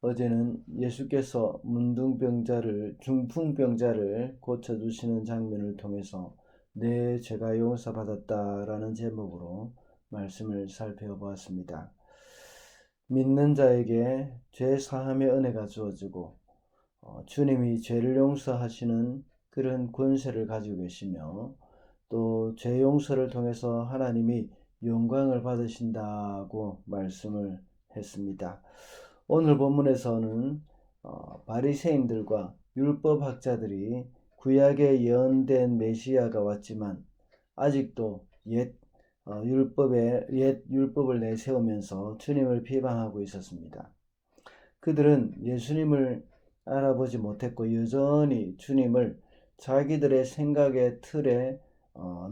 어제는 예수께서 중풍병자를 고쳐주시는 장면을 통해서 내 죄가 용서받았다라는 제목으로 말씀을 살펴보았습니다. 믿는 자에게 죄 사함의 은혜가 주어지고 주님이 죄를 용서하시는 그런 권세를 가지고 계시며 또 죄 용서를 통해서 하나님이 영광을 받으신다고 말씀을 했습니다. 오늘 본문에서는 바리새인들과 율법학자들이 구약에 예언된 메시아가 왔지만 아직도 옛 율법을 내세우면서 주님을 비방하고 있었습니다. 그들은 예수님을 알아보지 못했고 여전히 주님을 자기들의 생각의 틀에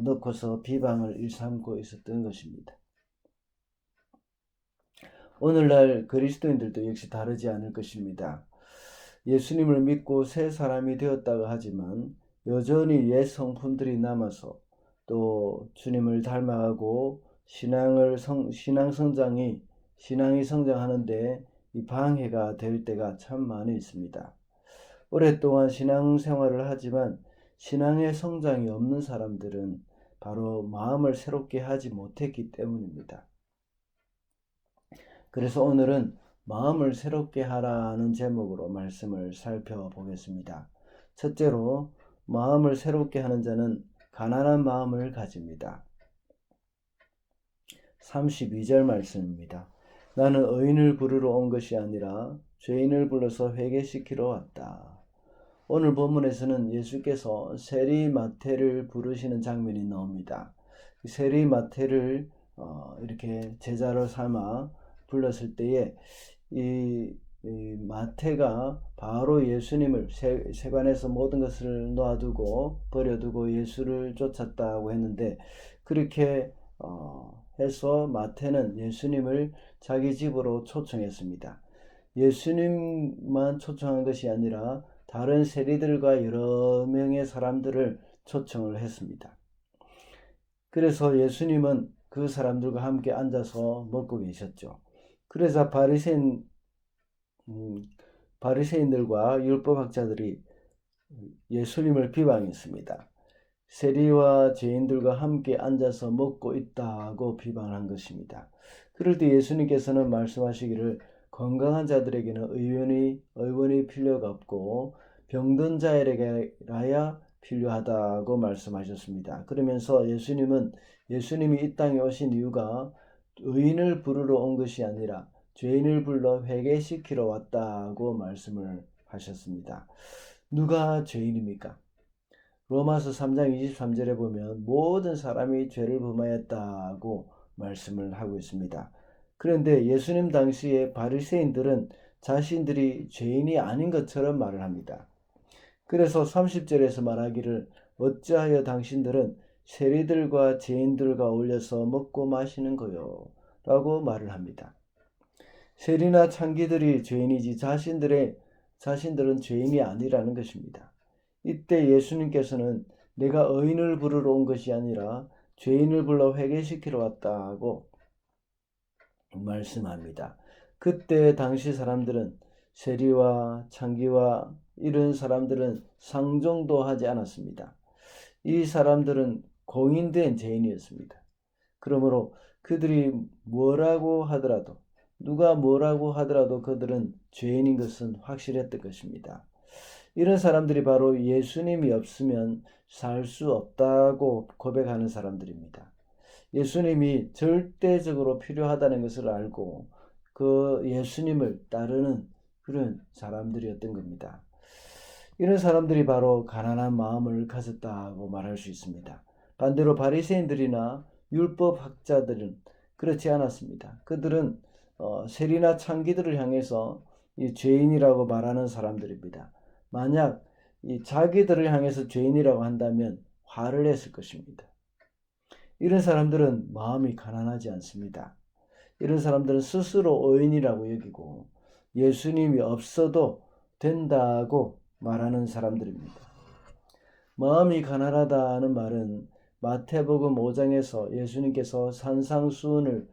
넣고서 비방을 일삼고 있었던 것입니다. 오늘날 그리스도인들도 역시 다르지 않을 것입니다. 예수님을 믿고 새 사람이 되었다고 하지만 여전히 옛 성품들이 남아서 또 주님을 닮아가고 신앙이 성장하는데 이 방해가 될 때가 참 많이 있습니다. 오랫동안 신앙생활을 하지만 신앙의 성장이 없는 사람들은 바로 마음을 새롭게 하지 못했기 때문입니다. 그래서 오늘은 마음을 새롭게 하라는 제목으로 말씀을 살펴보겠습니다. 첫째로 마음을 새롭게 하는 자는 가난한 마음을 가집니다. 32절 말씀입니다. 나는 의인을 부르러 온 것이 아니라 죄인을 불러서 회개시키러 왔다. 오늘 본문에서는 예수께서 세리마태를 부르시는 장면이 나옵니다. 세리마태를 이렇게 제자로 삼아 불렀을 때에 이 마태가 바로 예수님을 세관에서 모든 것을 놔두고 버려두고 예수를 쫓았다고 했는데 그렇게 해서 마태는 예수님을 자기 집으로 초청했습니다. 예수님만 초청한 것이 아니라 다른 세리들과 여러 명의 사람들을 초청을 했습니다. 그래서 예수님은 그 사람들과 함께 앉아서 먹고 계셨죠. 그래서 바리새인들과 율법학자들이 예수님을 비방했습니다. 세리와 죄인들과 함께 앉아서 먹고 있다고 비방한 것입니다. 그럴 때 예수님께서는 말씀하시기를 건강한 자들에게는 의원이 필요가 없고 병든 자에게라야 필요하다고 말씀하셨습니다. 그러면서 예수님이 이 땅에 오신 이유가 의인을 부르러 온 것이 아니라 죄인을 불러 회개시키러 왔다고 말씀을 하셨습니다. 누가 죄인입니까? 로마서 3장 23절에 보면 모든 사람이 죄를 범하였다고 말씀을 하고 있습니다. 그런데 예수님 당시에 바리새인들은 자신들이 죄인이 아닌 것처럼 말을 합니다. 그래서 30절에서 말하기를 어찌하여 당신들은 세리들과 죄인들과 어울려서 먹고 마시는 거요? 라고 말을 합니다. 세리나 창기들이 죄인이지 자신들은 죄인이 아니라는 것입니다. 이때 예수님께서는 내가 의인을 부르러 온 것이 아니라 죄인을 불러 회개시키러 왔다고 말씀합니다. 그때 당시 사람들은 세리와 창기와 이런 사람들은 상종도 하지 않았습니다. 이 사람들은 공인된 죄인이었습니다. 그러므로 그들이 누가 뭐라고 하더라도 그들은 죄인인 것은 확실했던 것입니다. 이런 사람들이 바로 예수님이 없으면 살 수 없다고 고백하는 사람들입니다. 예수님이 절대적으로 필요하다는 것을 알고 그 예수님을 따르는 그런 사람들이었던 겁니다. 이런 사람들이 바로 가난한 마음을 가졌다고 말할 수 있습니다. 반대로 바리새인들이나 율법학자들은 그렇지 않았습니다. 그들은 세리나 창기들을 향해서 이 죄인이라고 말하는 사람들입니다. 만약 이 자기들을 향해서 죄인이라고 한다면 화를 냈을 것입니다. 이런 사람들은 마음이 가난하지 않습니다. 이런 사람들은 스스로 의인이라고 여기고 예수님이 없어도 된다고 말하는 사람들입니다. 마음이 가난하다는 말은 마태복음 5장에서 예수님께서 산상수훈을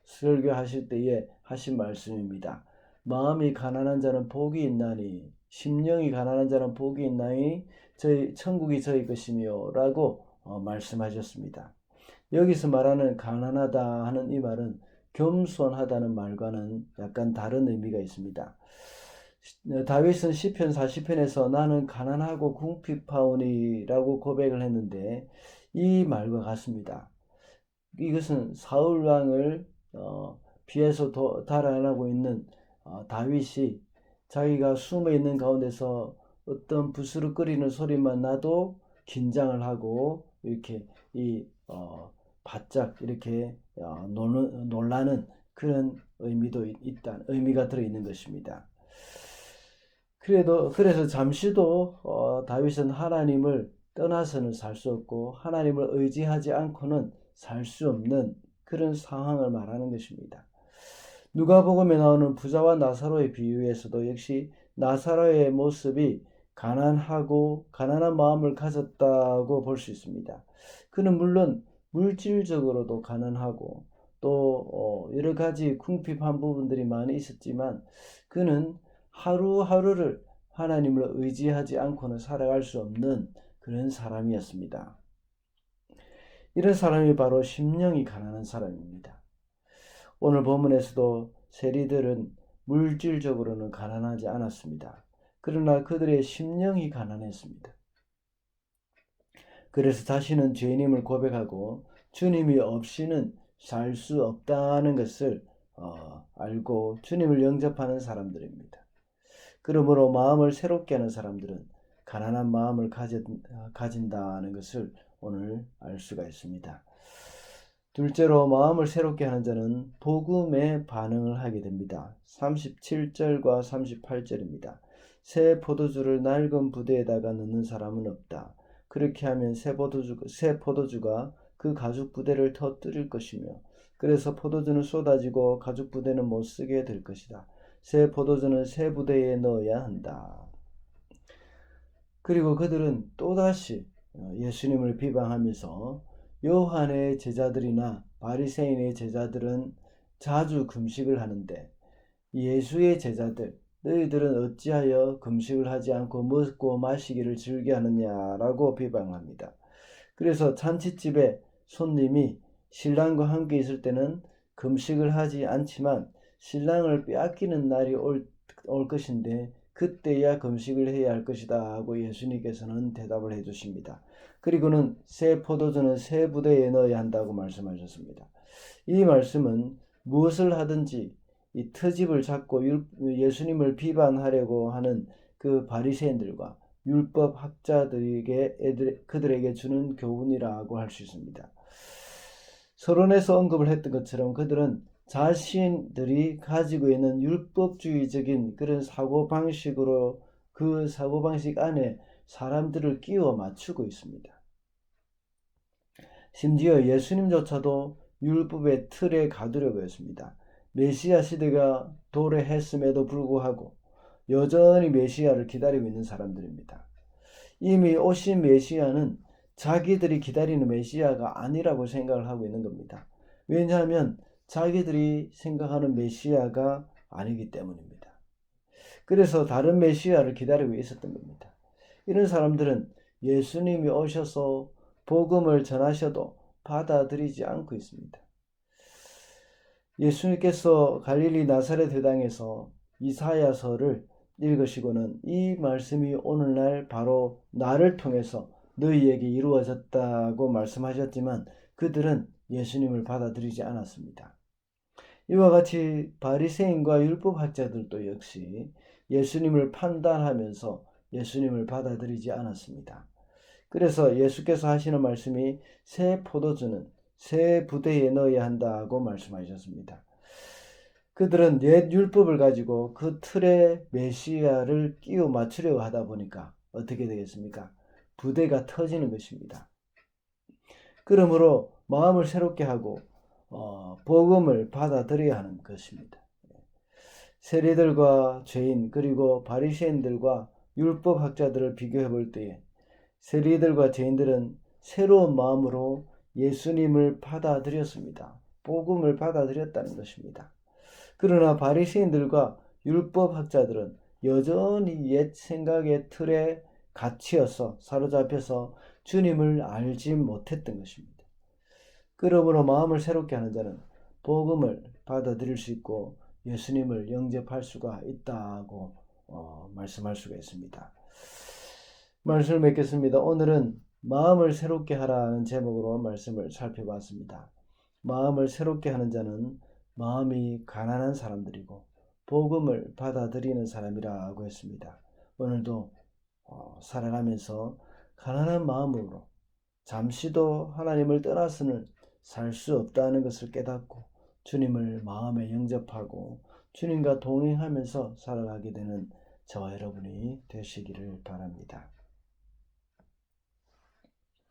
설교하실 때에 하신 말씀입니다. 마음이 가난한 자는 복이 있나니 심령이 가난한 자는 복이 있나니 저희 천국이 저희 것이며 라고 말씀하셨습니다. 여기서 말하는 가난하다 하는 이 말은 겸손하다는 말과는 약간 다른 의미가 있습니다. 다윗은 시편 40편에서 나는 가난하고 궁핍하오니라고 고백을 했는데 이 말과 같습니다. 이것은 사울 왕을 피해서 달아나고 있는 다윗이 자기가 숨어 있는 가운데서 어떤 부스럭거리는 소리만 나도 긴장을 하고 이렇게 바짝 이렇게 놀라는 그런 의미가 들어 있는 것입니다. 그래서 잠시도 다윗은 하나님을 떠나서는 살 수 없고 하나님을 의지하지 않고는 살 수 없는 그런 상황을 말하는 것입니다. 누가복음에 나오는 부자와 나사로의 비유에서도 역시 나사로의 모습이 가난한 마음을 가졌다고 볼 수 있습니다. 그는 물론 물질적으로도 가난하고 또 여러 가지 궁핍한 부분들이 많이 있었지만 그는 하루하루를 하나님을 의지하지 않고는 살아갈 수 없는 그런 사람이었습니다. 이런 사람이 바로 심령이 가난한 사람입니다. 오늘 본문에서도 세리들은 물질적으로는 가난하지 않았습니다. 그러나 그들의 심령이 가난했습니다. 그래서 자신은 죄인임을 고백하고 주님이 없이는 살 수 없다는 것을 알고 주님을 영접하는 사람들입니다. 그러므로 마음을 새롭게 하는 사람들은 가난한 마음을 가진다는 것을 오늘 알 수가 있습니다. 둘째로 마음을 새롭게 하는 자는 복음에 반응을 하게 됩니다. 37절과 38절입니다. 새 포도주를 낡은 부대에다가 넣는 사람은 없다. 그렇게 하면 새 포도주가 그 가죽 부대를 터뜨릴 것이며 그래서 포도주는 쏟아지고 가죽 부대는 못 쓰게 될 것이다. 새 포도주는 새 부대에 넣어야 한다. 그리고 그들은 또다시 예수님을 비방하면서 요한의 제자들이나 바리새인의 제자들은 자주 금식을 하는데 예수의 제자들 너희들은 어찌하여 금식을 하지 않고 먹고 마시기를 즐겨하느냐라고 비방합니다. 그래서 잔치집에 손님이 신랑과 함께 있을 때는 금식을 하지 않지만 신랑을 빼앗기는 날이 올 것인데 그때야 금식을 해야 할 것이다 하고 예수님께서는 대답을 해주십니다. 그리고는 새 포도주는 새 부대에 넣어야 한다고 말씀하셨습니다. 이 말씀은 무엇을 하든지 이 트집을 잡고 예수님을 비판하려고 하는 그 바리새인들과 율법 그들에게 주는 교훈이라고 할 수 있습니다. 서론에서 언급을 했던 것처럼 그들은 자신들이 가지고 있는 율법주의적인 그런 사고방식으로 그 사고방식 안에 사람들을 끼워 맞추고 있습니다. 심지어 예수님조차도 율법의 틀에 가두려고 했습니다. 메시아 시대가 도래했음에도 불구하고 여전히 메시아를 기다리고 있는 사람들입니다. 이미 오신 메시아는 자기들이 기다리는 메시아가 아니라고 생각을 하고 있는 겁니다. 왜냐하면 자기들이 생각하는 메시아가 아니기 때문입니다. 그래서 다른 메시아를 기다리고 있었던 겁니다. 이런 사람들은 예수님이 오셔서 복음을 전하셔도 받아들이지 않고 있습니다. 예수님께서 갈릴리 나사렛 회당에서 이사야서를 읽으시고는 이 말씀이 오늘날 바로 나를 통해서 너희에게 이루어졌다고 말씀하셨지만 그들은 예수님을 받아들이지 않았습니다. 이와 같이 바리새인과 율법학자들도 역시 예수님을 판단하면서 예수님을 받아들이지 않았습니다. 그래서 예수께서 하시는 말씀이 새 포도주는 새 부대에 넣어야 한다고 말씀하셨습니다. 그들은 옛 율법을 가지고 그 틀에 메시아를 끼워 맞추려고 하다 보니까 어떻게 되겠습니까? 부대가 터지는 것입니다. 그러므로 마음을 새롭게 하고 복음을 받아들여야 하는 것입니다. 세리들과 죄인 그리고 바리새인들과 율법학자들을 비교해 볼 때에 세리들과 죄인들은 새로운 마음으로 예수님을 받아들였습니다. 복음을 받아들였다는 것입니다. 그러나 바리새인들과 율법학자들은 여전히 옛 생각의 틀에 갇혀서 사로잡혀서 주님을 알지 못했던 것입니다. 그러므로 마음을 새롭게 하는 자는 복음을 받아들일 수 있고 예수님을 영접할 수가 있다고 말씀할 수가 있습니다. 말씀을 맺겠습니다. 오늘은 마음을 새롭게 하라는 제목으로 말씀을 살펴봤습니다. 마음을 새롭게 하는 자는 마음이 가난한 사람들이고 복음을 받아들이는 사람이라고 했습니다. 오늘도 살아가면서 가난한 마음으로 잠시도 하나님을 떠나서는 살 수 없다는 것을 깨닫고 주님을 마음에 영접하고 주님과 동행하면서 살아가게 되는 저와 여러분이 되시기를 바랍니다.